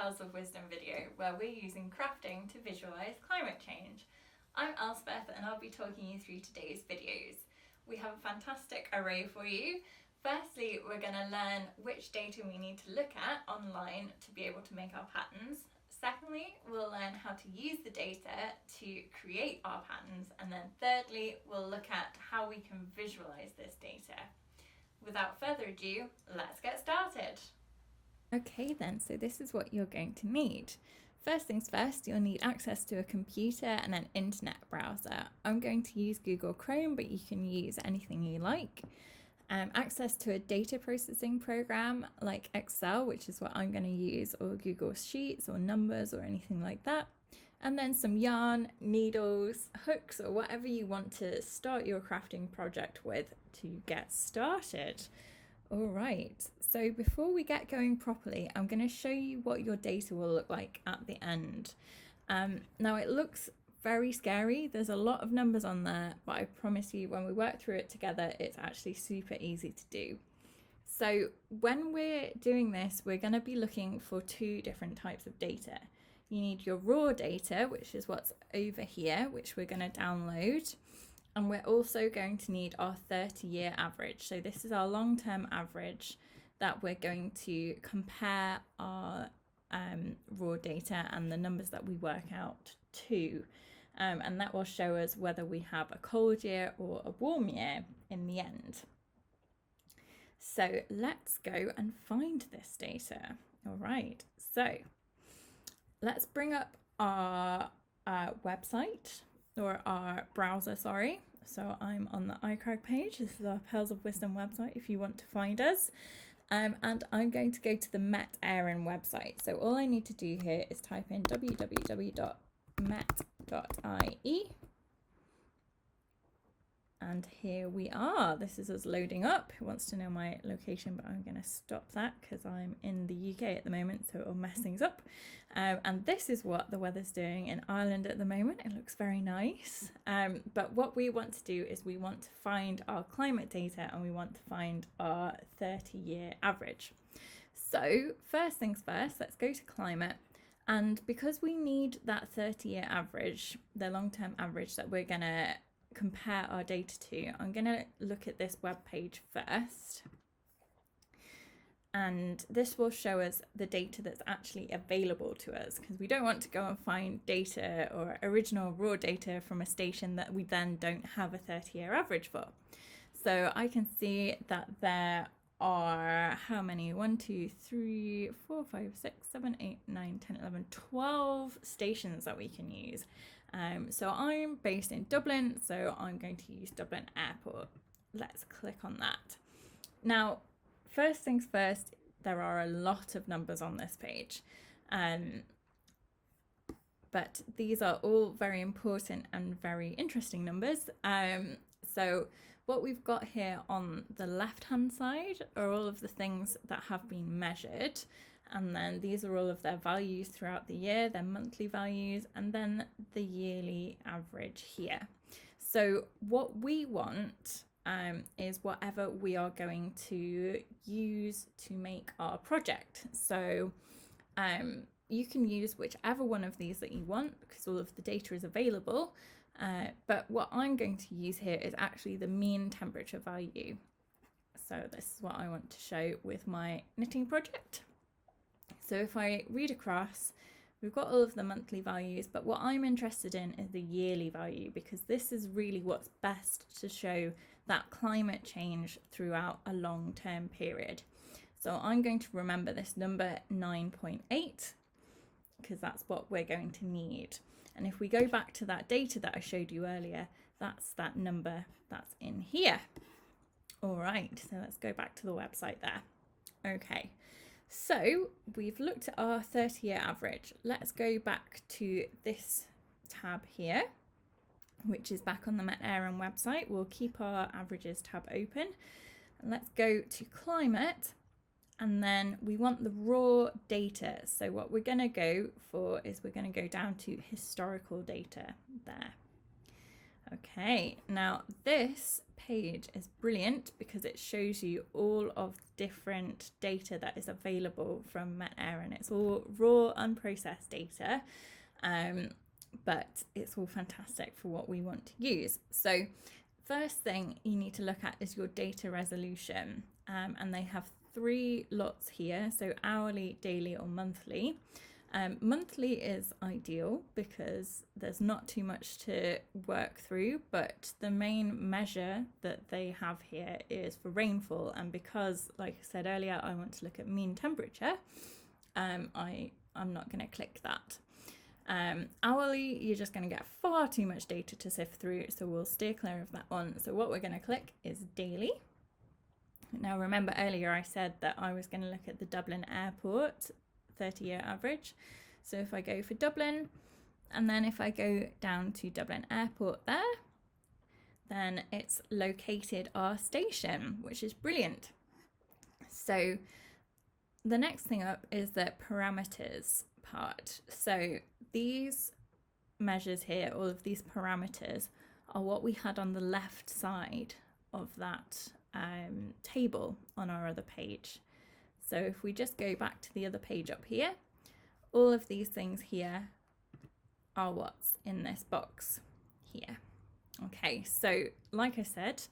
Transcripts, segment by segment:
Purls of Wisdom video where we're using crafting to visualise climate change. I'm Elspeth and I'll be talking you through today's videos. We have a fantastic array for you. Firstly, we're going to learn which data we need to look at online to be able to make our patterns. Secondly, we'll learn how to use the data to create our patterns. And then thirdly, we'll look at how we can visualise this data. Without further ado, let's get started. Okay then, so this is what you're going to need. First things first, you'll need access to a computer and an internet browser. I'm going to use Google Chrome, but you can use anything you like. Access to a data processing program like Excel, which is what I'm going to use, or Google Sheets or Numbers or anything like that. And then some yarn, needles, hooks, or whatever you want to start your crafting project with to get started. All right, so before we get going properly, I'm going to show you what your data will look like at the end. Now it looks very scary. There's a lot of numbers on there, but I promise you when we work through it together, it's actually super easy to do. So when we're doing this, we're going to be looking for two different types of data. You need your raw data, which is what's over here, which we're going to download. And we're also going to need our 30-year average. So this is our long-term average that we're going to compare our raw data and the numbers that we work out to. And that will show us whether we have a cold year or a warm year in the end. So let's go and find this data. All right, so let's bring up our website, or our browser, sorry. So I'm on the iCRAG page. This is our Purls of Wisdom website if you want to find us. And I'm going to go to the Met Eireann website. So all I need to do here is type in www.met.ie. And here we are. This is us loading up. It wants to know my location, but I'm going to stop that because I'm in the UK at the moment, so it'll mess things up. And this is what the weather's doing in Ireland at the moment. It looks very nice. But what we want to do is we want to find our climate data and we want to find our 30-year average. So first things first, let's go to climate. And because we need that 30-year average, the long-term average that we're going to compare our data to, I'm going to look at this web page first, and this will show us the data that's actually available to us, because we don't want to go and find data or original raw data from a station that we then don't have a 30-year average for. So I can see that there are how many? 1, 2, 3, 4, 5, 6, 7, 8, 9, 10, 11, 12 stations that we can use. So I'm based in Dublin, so I'm going to use Dublin Airport. Let's click on that. Now, first things first, there are a lot of numbers on this page. But these are all very important and very interesting numbers. So what we've got here on the left-hand side are all of the things that have been measured. And then these are all of their values throughout the year, their monthly values, and then the yearly average here. So what we want is whatever we are going to use to make our project. So you can use whichever one of these that you want because all of the data is available. But what I'm going to use here is actually the mean temperature value. So this is what I want to show with my knitting project. So if I read across, we've got all of the monthly values, but what I'm interested in is the yearly value, because this is really what's best to show that climate change throughout a long-term period. So I'm going to remember this number 9.8 because that's what we're going to need. And if we go back to that data that I showed you earlier, that's that number that's in here. All right, so let's go back to the website there. Okay. So we've looked at our 30-year average. Let's go back to this tab here, which is back on the Met Eireann website. We'll keep our averages tab open. And let's go to climate, and then we want the raw data. So what we're going to go for is we're going to go down to historical data there. Okay, now this page is brilliant because it shows you all of the different data that is available from Met Eireann. It's all raw, unprocessed data, but it's all fantastic for what we want to use. So first thing you need to look at is your data resolution, and they have 3 lots here, so hourly, daily or monthly. Monthly is ideal because there's not too much to work through, but the main measure that they have here is for rainfall, and because, like I said earlier, I want to look at mean temperature, I'm not going to click that. Hourly, you're just going to get far too much data to sift through, so we'll steer clear of that one. So what we're going to click is daily. Now remember earlier I said that I was going to look at the Dublin airport 30-year average. So if I go for Dublin, and then if I go down to Dublin airport there, then it's located our station, which is brilliant. So the next thing up is the parameters part. So these measures here, all of these parameters, are what we had on the left side of that table on our other page. So if we just go back to the other page up here, all of these things here are what's in this box here. Okay, so like I said,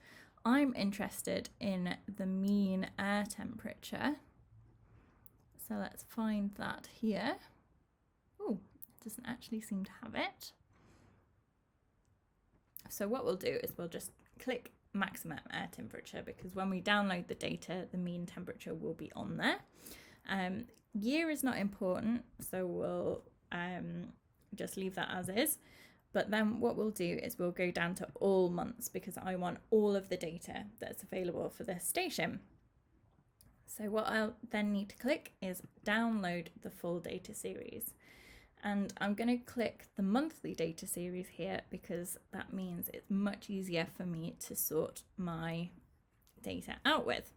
I'm interested in the mean air temperature. So let's find that here. Oh, it doesn't actually seem to have it. So what we'll do is we'll just click maximum air temperature, because when we download the data, the mean temperature will be on there. Year is not important, so we'll just leave that as is. But then what we'll do is we'll go down to all months, because I want all of the data that's available for this station. So what I'll then need to click is download the full data series. And I'm going to click the monthly data series here, because that means it's much easier for me to sort my data out with.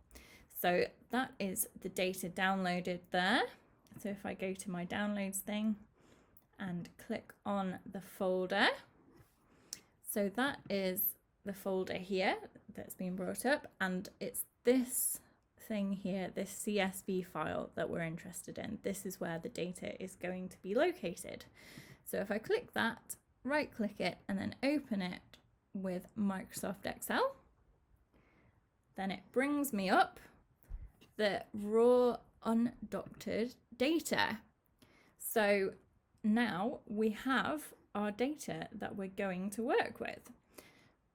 So that is the data downloaded there. So if I go to my downloads thing and click on the folder, so that is the folder here that's been brought up, and it's this thing here, this CSV file that we're interested in. This is where the data is going to be located. So if I click that, right click it, and then open it with Microsoft Excel, then it brings me up the raw undoctored data. So now we have our data that we're going to work with.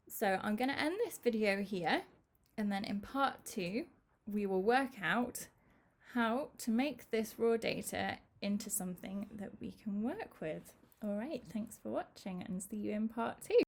So I'm going to end this video here, and then in part 2 we will work out how to make this raw data into something that we can work with. All right, thanks for watching, and see you in part 2.